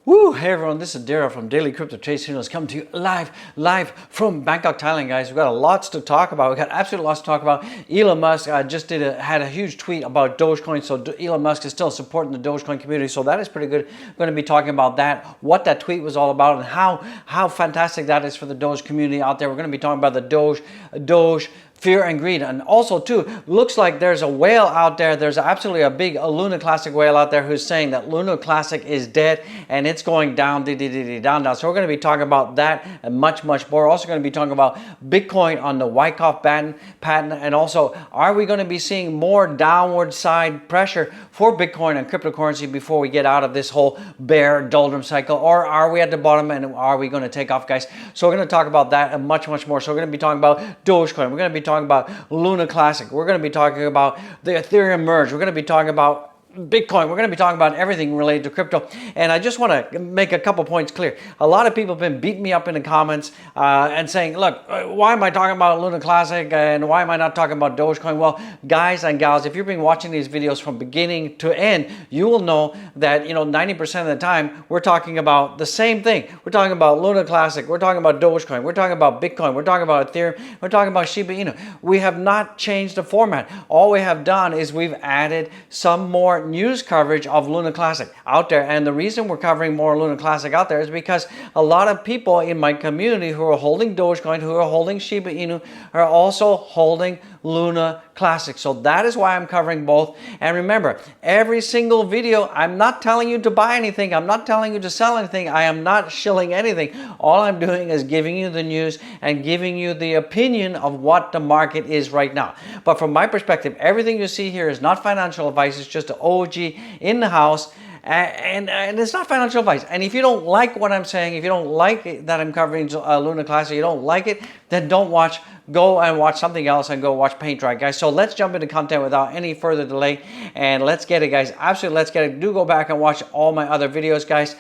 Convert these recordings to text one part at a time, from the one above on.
Woo! Hey everyone, this is Dara from Daily Crypto Trade Signals coming to you live from Bangkok, Thailand, guys. We've got lots to talk about. We've got absolutely lots to talk about. Elon Musk just had a huge tweet about Dogecoin, so Elon Musk is still supporting the Dogecoin community, so that is pretty good. We're going to be talking about that, what that tweet was all about, and how fantastic that is for the Doge community out there. We're going to be talking about the Doge fear and greed. And also too, looks like there's a whale out there. There's absolutely a big Luna Classic whale out there who's saying that Luna Classic is dead and it's going down, down. So we're going to be talking about that and much more. We're also going to be talking about Bitcoin on the Wyckoff patent, and also, are we going to be seeing more downward side pressure for Bitcoin and cryptocurrency before we get out of this whole bear doldrum cycle, or are we at the bottom and are we going to take off, guys? So we're going to talk about that and much more. So we're going to be talking about Dogecoin. We're going to be talking about Luna Classic. We're going to be talking about the Ethereum merge. We're going to be talking about Bitcoin. We're going to be talking about everything related to crypto. And I just want to make a couple points clear. A lot of people have been beating me up in the comments and saying, look, why am I talking about Luna Classic and why am I not talking about Dogecoin? Well, guys and gals, if you've been watching these videos from beginning to end, you will know that 90% of the time we're talking about the same thing. We're talking about Luna Classic. We're talking about Dogecoin. We're talking about Bitcoin. We're talking about Ethereum. We're talking about Shiba Inu. We have not changed the format. All we have done is we've added some more news coverage of Luna Classic out there, and the reason we're covering more Luna Classic out there is because a lot of people in my community who are holding Dogecoin, who are holding Shiba Inu, are also holding Luna Classic. So that is why I'm covering both. And remember, every single video, I'm not telling you to buy anything. I'm not telling you to sell anything. I am not shilling anything. All I'm doing is giving you the news and giving you the opinion of what the market is right now. But from my perspective, everything you see here is not financial advice. It's just an OG in the house. And it's not financial advice. And if you don't like what I'm saying, if you don't like that I'm covering Luna Classic, you don't like it, then don't watch. Go and watch something else and go watch Paint Dry, guys. So let's jump into content without any further delay and let's get it, guys. Absolutely, let's get it. Do go back and watch all my other videos, guys.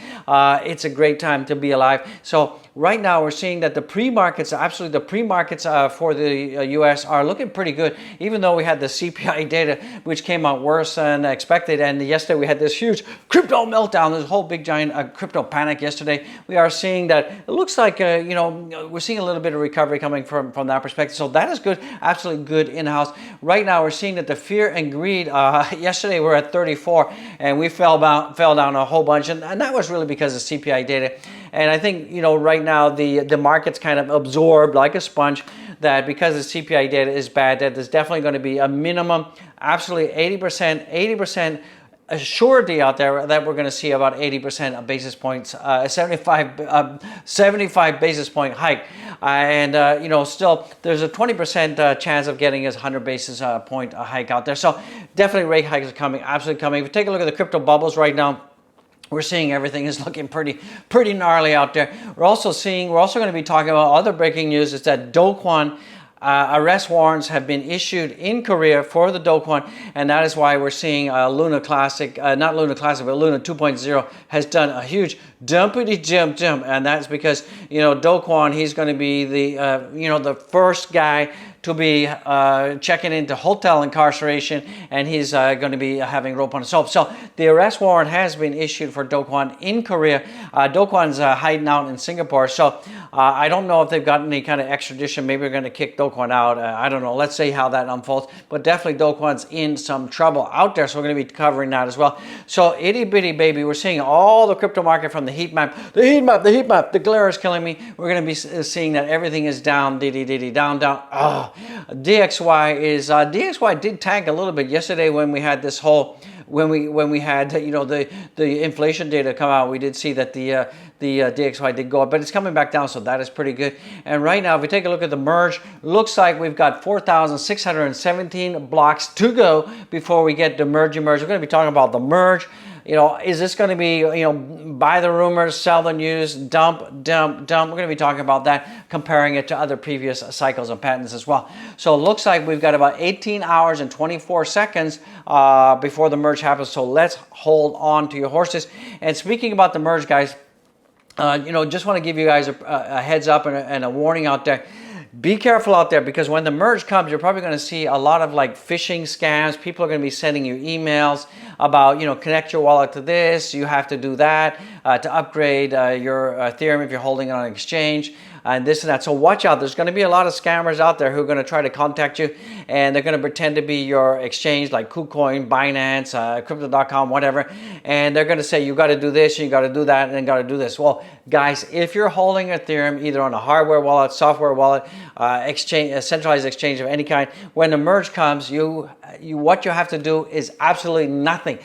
It's a great time to be alive. So right now we're seeing that the pre-markets, absolutely the pre-markets for the US are looking pretty good, even though we had the CPI data, which came out worse than expected. And yesterday we had this huge crypto meltdown, this whole big giant crypto panic yesterday. We are seeing that it looks like, we're seeing a little bit of recovery coming from that perspective. So that is good, absolutely good in-house. Right now we're seeing that the fear and greed, yesterday we were at 34 and we fell down a whole bunch, and that was really because of CPI data. And I think, right now the market's kind of absorbed like a sponge that because the CPI data is bad, that there's definitely going to be a minimum, absolutely 80% a surety out there that we're going to see about 80% of basis points, 75 basis point hike. Still there's a 20% chance of getting us 100 basis point hike out there. So definitely rate hikes are coming, absolutely coming. If you take a look at the crypto bubbles right now, we're seeing everything is looking pretty gnarly out there. We're also going to be talking about other breaking news. Is that Do Kwon arrest warrants have been issued in Korea for the Do Kwon, and that is why we're seeing Luna Classic, not Luna Classic, but Luna 2.0 has done a huge jump, and that's because Do Kwon, he's going to be the first guy to be checking into hotel incarceration, and he's going to be having rope on his soap. So the arrest warrant has been issued for Do Kwon in Korea. Do Kwon's hiding out in Singapore, so I don't know if they've got any kind of extradition. Maybe they're going to kick Do Kwon out. I don't know. Let's see how that unfolds. But definitely Do Kwon's in some trouble out there, so we're going to be covering that as well. So itty bitty baby, we're seeing all the crypto market from the heat map. The glare is killing me. We're going to be seeing that everything is down, down. DXY did tank a little bit yesterday when we had this whole when we had the inflation data come out. We did see that the DXY did go up, but it's coming back down, so that is pretty good. And right now, if we take a look at the merge, looks like we've got 4,617 blocks to go before we get the merge. We're going to be talking about the merge. Is this going to be, buy the rumors, sell the news, dump? We're going to be talking about that, comparing it to other previous cycles and patterns as well. So it looks like we've got about 18 hours and 24 seconds before the merge happens. So let's hold on to your horses. And speaking about the merge, guys, just want to give you guys a heads up and a warning out there. Be careful out there, because when the merge comes, you're probably going to see a lot of like phishing scams. People are going to be sending you emails about, you know, connect your wallet to this, you have to do that to upgrade your Ethereum if you're holding it on an exchange, and this and that. So watch out. There's going to be a lot of scammers out there who are going to try to contact you, and they're going to pretend to be your exchange like KuCoin, Binance, Crypto.com, whatever, and they're going to say you got to do this, you got to do that, and then got to do this. Well, guys, if you're holding Ethereum either on a hardware wallet, software wallet, exchange, a centralized exchange of any kind, when the merge comes, what you have to do is absolutely nothing.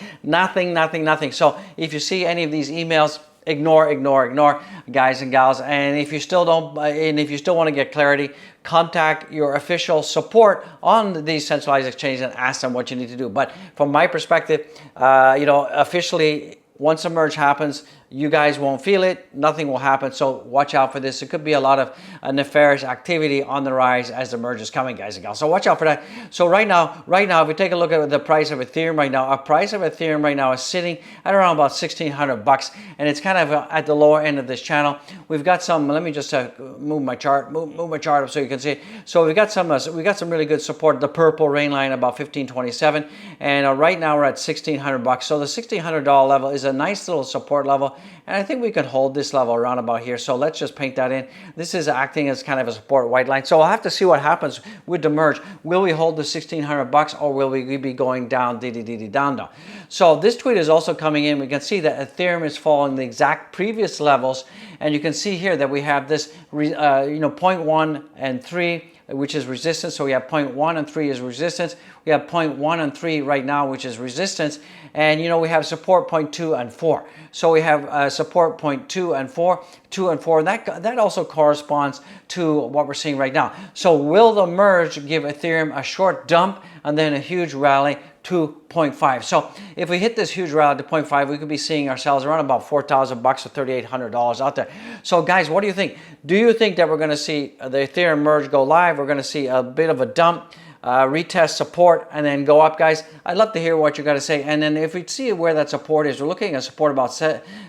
So if you see any of these emails, ignore, guys and gals. And if you still want to get clarity, contact your official support on these centralized exchanges and ask them what you need to do. But from my perspective, you know, officially, once a merge happens, you guys won't feel it, nothing will happen, so watch out for this. It could be a lot of nefarious activity on the rise as the merge is coming, guys and gals. So watch out for that. So right now, if we take a look at the price of Ethereum right now, our price of Ethereum right now is sitting at around about $1,600, and it's kind of at the lower end of this channel. We've got some. Let me just move my chart up so you can see it. So we got some really good support. The purple rain line about 1527, and right now we're at $1,600. So the $1,600 level is a nice little support level. And I think we can hold this level around about here. So let's just paint that in. This is acting as kind of a support white line. So I'll have to see what happens with the merge. Will we hold the $1,600 or will we be going down, down? So this tweet is also coming in. We can see that Ethereum is following the exact previous levels. And you can see here that we have this, 0.1 and 3, which is resistance. So we have 0.1 and 3 is resistance. We have 0.1 and 3 right now, which is resistance. And, you know, we have support 0.2 and 4. So we have support 0.2 and 4, 2 and 4. That also corresponds to what we're seeing right now. So will the merge give Ethereum a short dump and then a huge rally to 0.5? So if we hit this huge rally to 0.5, we could be seeing ourselves around about $4,000 or $3,800 out there. So guys, what do you think? Do you think that we're going to see the Ethereum merge go live? We're going to see a bit of a dump, retest support, and then go up, guys? I'd love to hear what you got to say. And then if we see where that support is, we're looking at support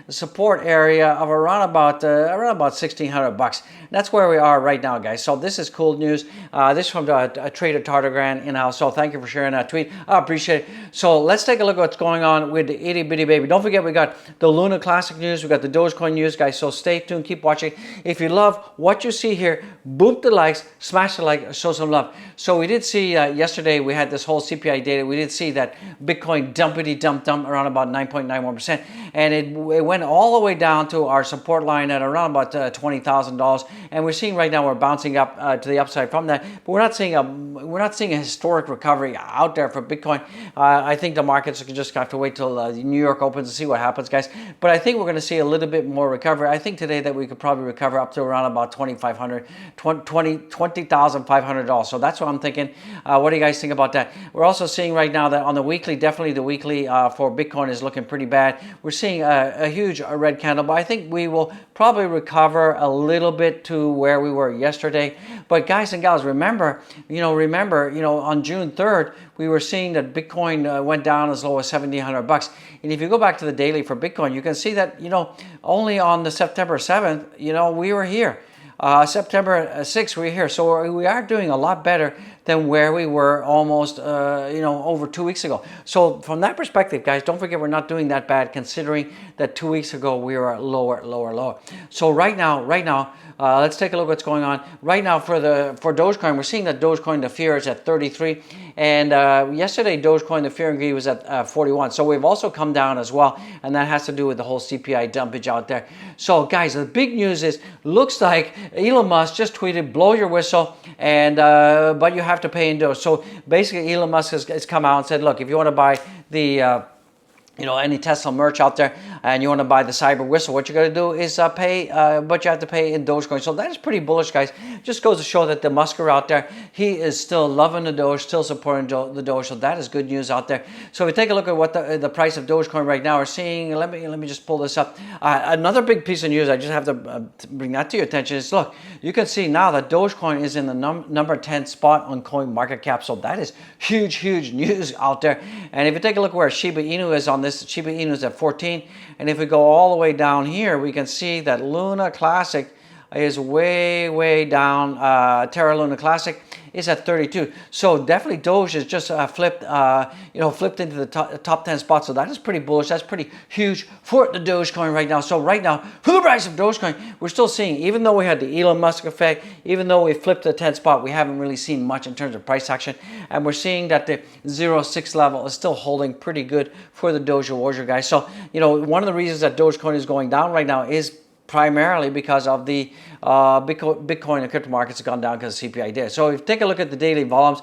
support area of around about $1,600. That's where we are right now, guys. So this is cool news. This is from Trader Tardigrade in-house. So thank you for sharing that tweet. I appreciate it. So let's take a look at what's going on with the itty bitty baby. Don't forget, we got the Luna Classic news. We got the Dogecoin news, guys. So stay tuned. Keep watching. If you love what you see here, boop the likes, smash the like, show some love. So we did see yesterday, we had this whole CPI data. We did see that Bitcoin dump around about 9.91%. And it went all the way down to our support line at around about $20,000. And we're seeing right now we're bouncing up to the upside from that. But we're not seeing a historic recovery out there for Bitcoin. I think the markets just have to wait till New York opens to see what happens, guys. But I think we're going to see a little bit more recovery. I think today that we could probably recover up to around about $20,500. So that's what I'm thinking. What do you guys think about that? We're also seeing right now that on the weekly, definitely the weekly for Bitcoin is looking pretty bad. We're seeing a huge red candle, but I think we will probably recover a little bit to where we were yesterday. But guys and gals, remember, on June 3rd, we were seeing that Bitcoin went down as low as $1,700. And if you go back to the daily for Bitcoin, you can see that, only on the September 7th, we were here. September 6th, we're here. So we are doing a lot better than where we were almost, over 2 weeks ago. So from that perspective, guys, don't forget we're not doing that bad considering that 2 weeks ago we were lower. So right now, let's take a look at what's going on. Right now for Dogecoin, we're seeing that Dogecoin, the fear is at 33. And yesterday, Dogecoin, the fear and greed was at 41. So we've also come down as well. And that has to do with the whole CPI dumpage out there. So guys, the big news is, looks like Elon Musk just tweeted, blow your whistle, and but you have to pay in Doge. So basically, Elon Musk has come out and said, look, if you want to buy the any Tesla merch out there and you want to buy the Cyber Whistle, what you got to do is pay, but you have to pay in Dogecoin. So that is pretty bullish, guys. Just goes to show that the Musker out there, he is still loving the Doge, still supporting the Doge. So that is good news out there. So we take a look at what the price of Dogecoin right now are seeing. Let me just pull this up. Another big piece of news, I just have to bring that to your attention, is look, you can see now that Dogecoin is in the number 10 spot on CoinMarketCap. So that is huge news out there. And if you take a look where Shiba Inu is on this, Shiba Inu is at 14, and if we go all the way down here, we can see that Luna Classic is way down. Terra Luna Classic is at 32. So definitely Doge is just flipped into the top 10 spot. So that is pretty bullish. That's pretty huge for the Dogecoin right now. So right now, for the price of Dogecoin, we're still seeing, even though we had the Elon Musk effect, even though we flipped to the 10 spot, we haven't really seen much in terms of price action. And we're seeing that the 0.6 level is still holding pretty good for the Dogecoin, guys. So, one of the reasons that Dogecoin is going down right now is primarily because of the Bitcoin and crypto markets have gone down because of CPI data. So if you take a look at the daily volumes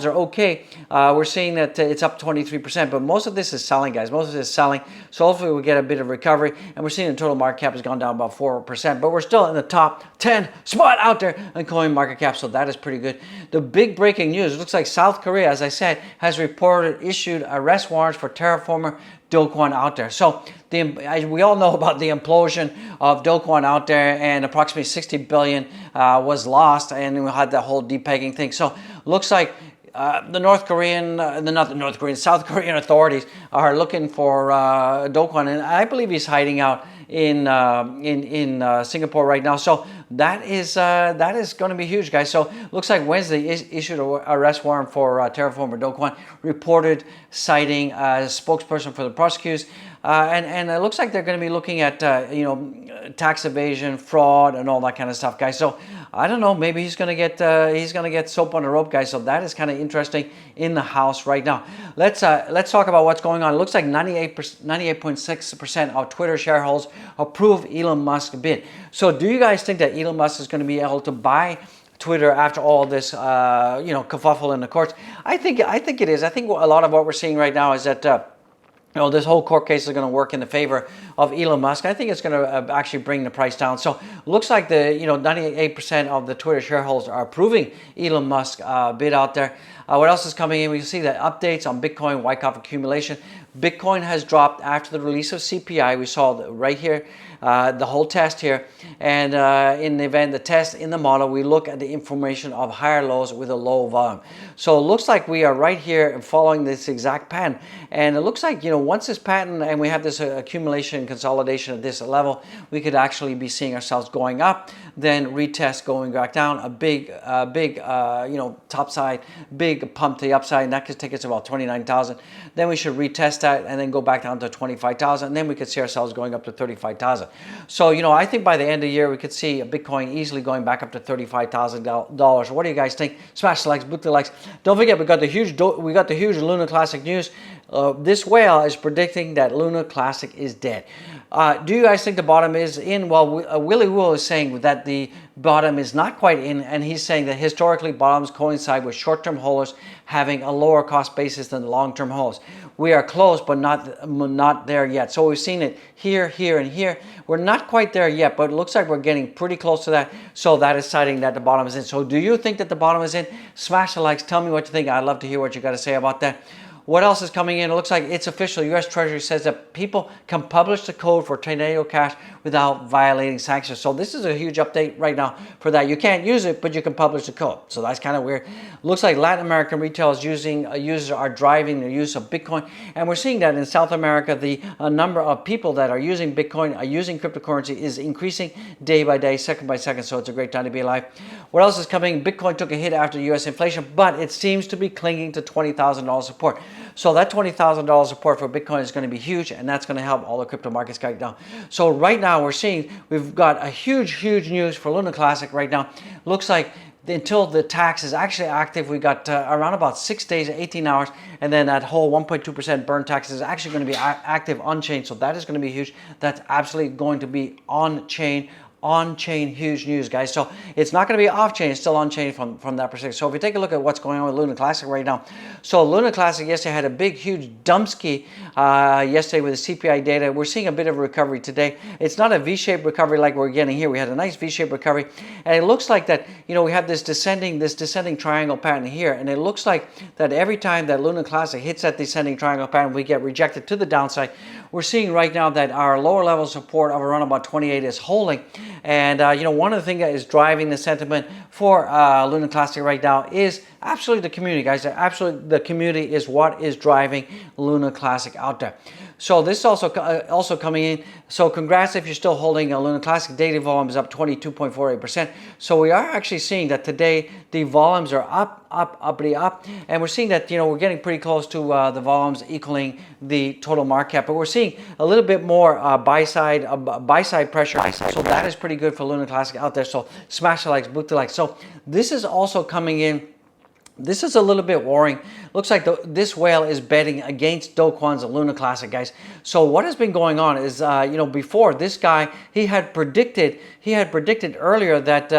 are okay. We're seeing that it's up 23%, but most of this is selling, guys. Most of this is selling. So hopefully we get a bit of recovery, and we're seeing the total market cap has gone down about 4%, but we're still in the top 10 spot out there in coin market cap. So that is pretty good. The big breaking news, it looks like South Korea, as I said, has issued arrest warrants for terraformer Do Kwon out there. So we all know about the implosion of Do Kwon out there, and approximately 60 billion was lost, and we had that whole depegging thing. So looks like South Korean authorities are looking for Do Kwon, and I believe he's hiding out in Singapore right now. So that is going to be huge, guys. So looks like Wednesday issued an arrest warrant for terraformer Do Kwon, reported citing a spokesperson for the prosecutors. And it looks like they're going to be looking at tax evasion, fraud, and all that kind of stuff, guys. So I don't know. Maybe he's going to get soap on the rope, guys. So that is kind of interesting in the House right now. Let's talk about what's going on. It looks like 98.6% of Twitter shareholders approve Elon Musk bid. So do you guys think that Elon Musk is going to be able to buy Twitter after all this kerfuffle in the courts? I think it is. I think a lot of what we're seeing right now is that this whole court case is going to work in the favor of Elon Musk. I think it's going to actually bring the price down. So looks like the 98% of the Twitter shareholders are approving Elon Musk bid out there. What else is coming in? We can see the updates on Bitcoin Wyckoff accumulation. Bitcoin has dropped after the release of CPI. We saw right here the whole test here, and in the event, the test in the model, we look at the information of higher lows with a low volume. So it looks like we are right here following this exact pattern, and it looks like once this pattern and we have this accumulation and consolidation at this level, we could actually be seeing ourselves going up, then retest going back down, a big top side, big pump to the upside, and that could take us to about 29,000. Then we should retest that and then go back down to 25,000, and then we could see ourselves going up to 35,000. So, I think by the end of the year, we could see a Bitcoin easily going back up to $35,000. What do you guys think? Smash the likes, boot the likes. Don't forget, we got the huge Luna Classic news. This whale is predicting that Luna Classic is dead. Do you guys think the bottom is in? Well, Willy Woo is saying that the bottom is not quite in, and he's saying that historically bottoms coincide with short-term holders having a lower cost basis than long-term holders. We are close, but not there yet. So we've seen it here, here, and here. We're not quite there yet, but it looks like we're getting pretty close to that. So that is citing that the bottom is in. So do you think that the bottom is in? Smash the likes. Tell me what you think. I'd love to hear what you got to say about that. What else is coming in? It looks like it's official. U.S. Treasury says that people can publish the code for Tornado Cash without violating sanctions. So this is a huge update right now for that. You can't use it, but you can publish the code. So that's kind of weird. Looks like Latin American retailers users are driving the use of Bitcoin. And we're seeing that in South America, the number of people that are using Bitcoin, are using cryptocurrency is increasing day by day, second by second. So it's a great time to be alive. What else is coming? Bitcoin took a hit after U.S. inflation, but it seems to be clinging to $20,000 support. So that $20,000 support for Bitcoin is going to be huge, and that's going to help all the crypto markets go down. So right now we've got a huge news for Luna Classic right now. Looks like until the tax is actually active, we got around about 6 days, 18 hours, and then that whole 1.2% burn tax is actually going to be active on-chain. So that is going to be huge. That's absolutely going to be on-chain huge news, guys. So it's not going to be off-chain, it's still on-chain from that perspective. So if you take a look at what's going on with Luna Classic right now. So Luna Classic yesterday had a big, huge dumpski yesterday with the CPI data. We're seeing a bit of a recovery today. It's not a V-shaped recovery like we're getting here. We had a nice V-shaped recovery, and it looks like that, we have this descending triangle pattern here, and it looks like that every time that Luna Classic hits that descending triangle pattern, we get rejected to the downside. We're seeing right now that our lower level support of around about 28 is holding. And, one of the things that is driving the sentiment for Luna Classic right now is absolutely the community, guys. Absolutely, the community is what is driving Luna Classic out there. So this is also coming in. So congrats if you're still holding a Luna Classic. Daily volume is up 22.48%. So we are actually seeing that today the volumes are up, uppity up, and we're seeing that we're getting pretty close to the volumes equaling the total market cap. But we're seeing a little bit more buy side pressure. So that is pretty good for Luna Classic out there. So smash the likes, boot the likes. So this is also coming in. This is a little bit worrying. Looks like this whale is betting against Do Kwon's Luna Classic, guys. So what has been going on is, before this guy, he had predicted earlier that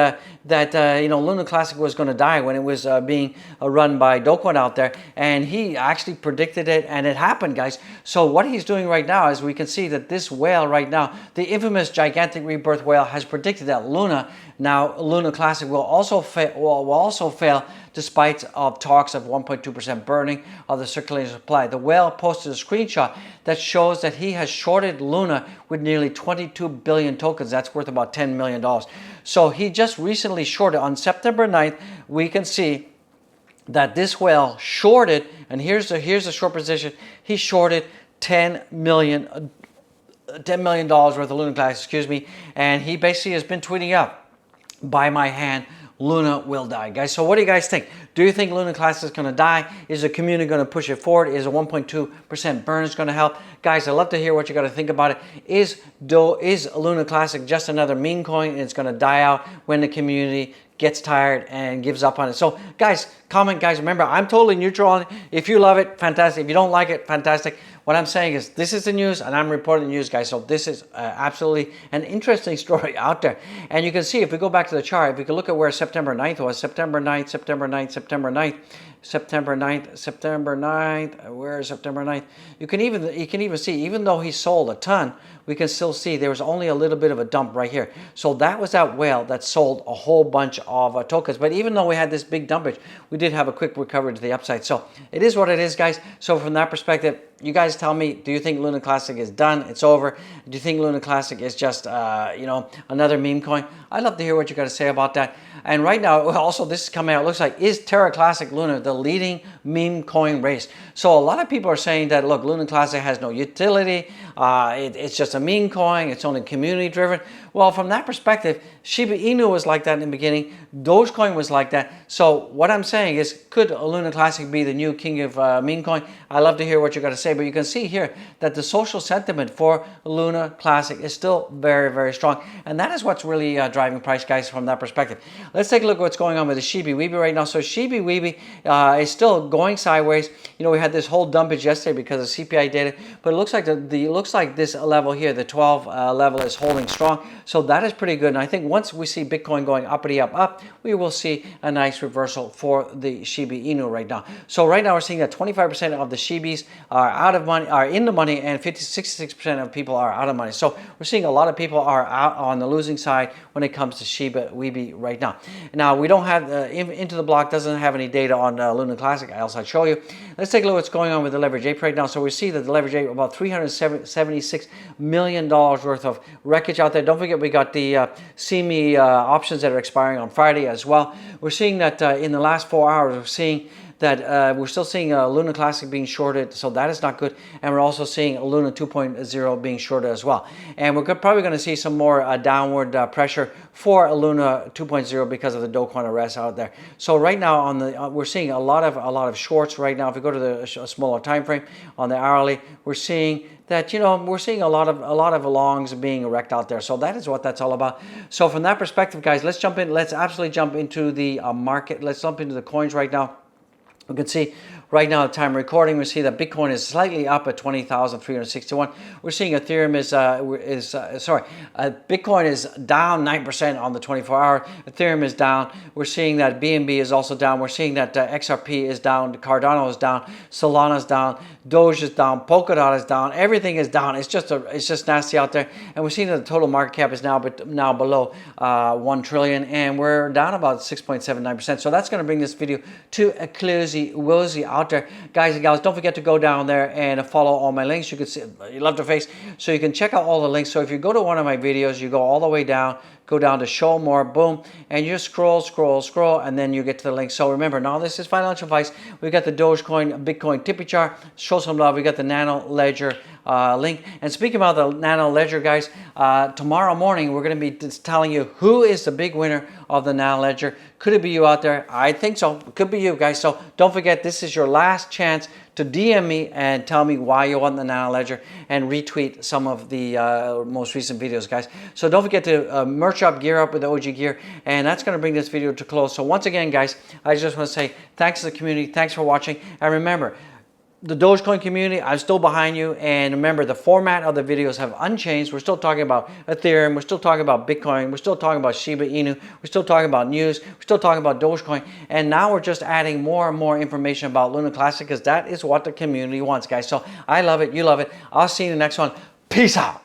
Luna Classic was going to die when it was being run by Do Kwon out there, and he actually predicted it, and it happened, guys. So what he's doing right now is we can see that this whale right now, the infamous gigantic rebirth whale, has predicted that Luna Classic will also fail despite of talks of 1.2% burning of the circulating supply. The whale posted a screenshot that shows that he has shorted Luna with nearly 22 billion tokens. That's worth about $10 million. So he just recently shorted. On September 9th, we can see that this whale shorted, and here's the short position. He shorted $10 million worth of Luna Classic, and he basically has been tweeting out, by my hand, Luna will die, guys. So what do you guys think? Do you think Luna Classic is going to die? Is the community going to push it forward? Is a 1.2% burn going to help? Guys, I'd love to hear what you got to think about it. Is Luna Classic just another meme coin and it's going to die out when the community gets tired and gives up on it? So guys, comment, guys. Remember, I'm totally neutral on it. If you love it, fantastic. If you don't like it, fantastic. What I'm saying is this is the news and I'm reporting the news, guys. So this is absolutely an interesting story out there. And you can see, if we go back to the chart, if we can look at where September 9th was, September 9th, where is September 9th? You can even see, even though he sold a ton, we can still see there was only a little bit of a dump right here. So that was that whale that sold a whole bunch of tokens. But even though we had this big dumpage, we did have a quick recovery to the upside. So it is what it is, guys. So from that perspective, you guys tell me, do you think Luna Classic is done? It's over? Do you think Luna Classic is just, another meme coin? I'd love to hear what you got to say about that. And right now, also, this is coming out. It looks like, is Terra Classic Luna the leading meme coin race? So a lot of people are saying that, look, Luna Classic has no utility. It's just a meme coin. It's only community driven. Well, from that perspective, Shiba Inu was like that in the beginning. Dogecoin was like that. So what I'm saying is, could Luna Classic be the new king of meme coin? I'd love to hear what you got to say. But you can see here that the social sentiment for Luna Classic is still very, very strong. And that is what's really driving price, guys, from that perspective. Let's take a look at what's going on with the Shiba Weeby right now. So Shiba Weeby is still going sideways. We had this whole dumpage yesterday because of CPI data, but it looks like this level here, the 12 level, is holding strong. So that is pretty good. And I think once we see Bitcoin going uppity up, we will see a nice reversal for the Shiba Inu right now. So right now we're seeing that 25% of the Shibis are in the money, and 66% of people are out of money. So we're seeing a lot of people are out on the losing side when it comes to Shiba Weeby right now. Now we don't have Into the Block doesn't have any data on Luna Classic. I'll show you. Let's take a look at what's going on with the leverage ape right now. So we see that the leverage ape, about $376 million worth of wreckage out there. Don't forget, we got the CME options that are expiring on Friday as well. We're seeing that in the last 4 hours, we're seeing that we're still seeing Luna Classic being shorted, so that is not good. And we're also seeing Luna 2.0 being shorted as well. And we're probably going to see some more downward pressure for Luna 2.0 because of the Do Kwon arrest out there. So right now we're seeing a lot of shorts right now. If we go to the smaller time frame on the hourly, we're seeing that we're seeing a lot of longs being wrecked out there. So that is what that's all about. So from that perspective, guys, let's jump in. Let's absolutely jump into the market. Let's jump into the coins right now. We can see right now, at the time of recording, we see that Bitcoin is slightly up at 20,361. We're seeing Ethereum Bitcoin is down 9% on the 24-hour. Ethereum is down. We're seeing that BNB is also down. We're seeing that XRP is down. Cardano is down. Solana is down. Doge is down. Polkadot is down. Everything is down. It's just nasty out there. And we're seeing that the total market cap is now below 1 trillion, and we're down about 6.79%. So that's going to bring this video to a closey out there, guys and gals. Don't forget to go down there and follow all my links. You can see, you love the face, so you can check out all the links. So if you go to one of my videos, you go all the way down, go down to show more, boom, and you scroll, and then you get to the link. So remember, now this is financial advice. We got the Dogecoin, Bitcoin tippy chart. Show some love. We got the Nano Ledger link. And speaking about the Nano Ledger, guys, tomorrow morning we're going to be telling you who is the big winner of the Nano Ledger. Could it be you out there? I think so. It could be you, guys. So don't forget, this is your last chance to DM me and tell me why you want the Nano Ledger, and retweet some of the most recent videos, guys. So don't forget to merch up, gear up with the OG gear, and that's going to bring this video to close. So once again, guys, I just want to say thanks to the community, thanks for watching, and remember, the Dogecoin community, I'm still behind you. And remember, the format of the videos have unchanged. We're still talking about Ethereum. We're still talking about Bitcoin. We're still talking about Shiba Inu. We're still talking about news. We're still talking about Dogecoin. And now we're just adding more and more information about Luna Classic, because that is what the community wants, guys. So I love it. You love it. I'll see you in the next one. Peace out.